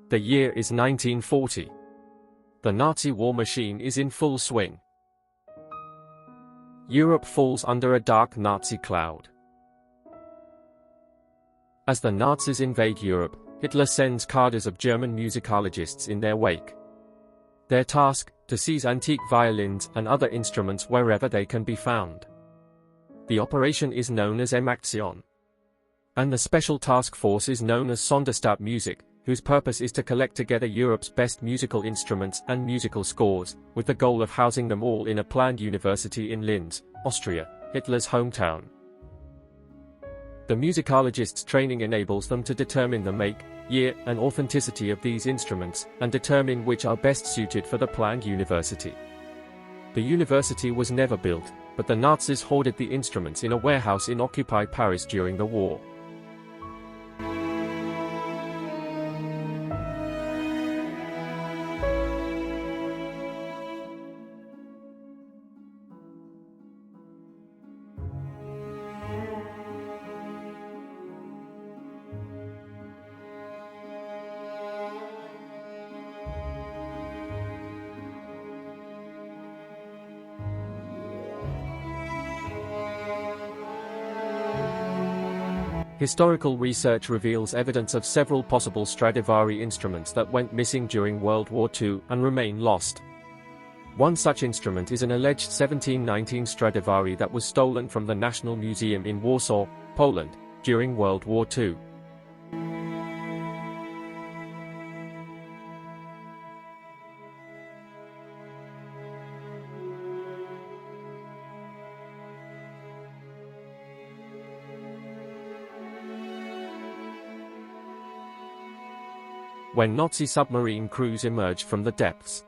The year is 1940. The Nazi war machine is in full swing. Europe falls under a dark Nazi cloud. As the Nazis invade Europe, Hitler sends cadres of German musicologists in their wake. Their task, to seize antique violins and other instruments wherever they can be found. The operation is known as Aktion. And the special task force is known as Sonderstabmusik, whose purpose is to collect together Europe's best musical instruments and musical scores, with the goal of housing them all in a planned university in Linz, Austria, Hitler's hometown. The musicologists' training enables them to determine the make, year, and authenticity of these instruments, and determine which are best suited for the planned university. The university was never built, but the Nazis hoarded the instruments in a warehouse in occupied Paris during the war. Historical research reveals evidence of several possible Stradivari instruments that went missing during World War II and remain lost. One such instrument is an alleged 1719 Stradivari that was stolen from the National Museum in Warsaw, Poland, during World War II. When Nazi submarine crews emerged from the depths,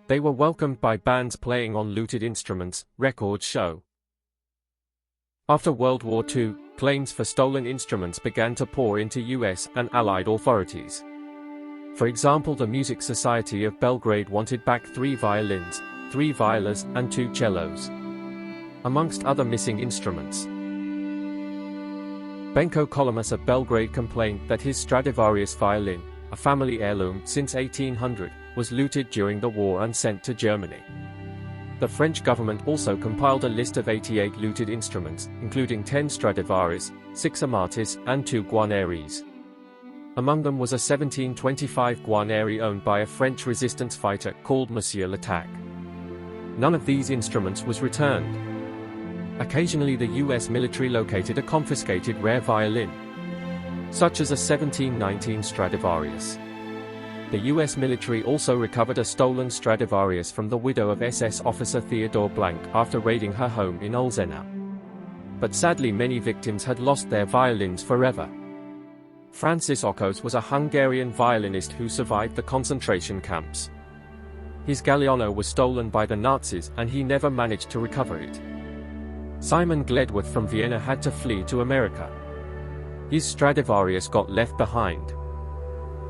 they were welcomed by bands playing on looted instruments, records show. After World War II, claims for stolen instruments began to pour into US and Allied authorities. For example, the Music Society of Belgrade wanted back 3 violins, 3 violas, and 2 cellos, amongst other missing instruments. Benko Kolomas of Belgrade complained that his Stradivarius violin, a family heirloom since 1800, was looted during the war and sent to Germany. The French government also compiled a list of 88 looted instruments, including 10 Stradivarius, 6 Amatis, and 2 Guarneris. Among them was a 1725 Guarneri owned by a French resistance fighter called Monsieur l'Attaque. None of these instruments was returned. Occasionally the US military located a confiscated rare violin, such as a 1719 Stradivarius. The US military also recovered a stolen Stradivarius from the widow of SS officer Theodore Blank after raiding her home in Olszena. But sadly many victims had lost their violins forever. Francis Okos was a Hungarian violinist who survived the concentration camps. His Galliano was stolen by the Nazis and he never managed to recover it. Simon Gledworth from Vienna had to flee to America. His Stradivarius got left behind.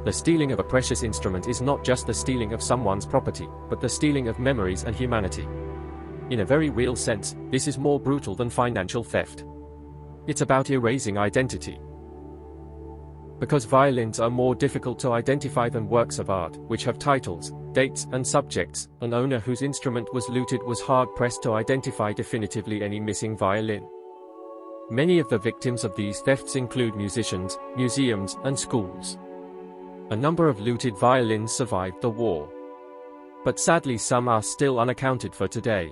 The stealing of a precious instrument is not just the stealing of someone's property, but the stealing of memories and humanity. In a very real sense, this is more brutal than financial theft. It's about erasing identity. Because violins are more difficult to identify than works of art, which have titles, dates, and subjects, an owner whose instrument was looted was hard-pressed to identify definitively any missing violin. Many of the victims of these thefts include musicians, museums, and schools. A number of looted violins survived the war. But sadly some are still unaccounted for today.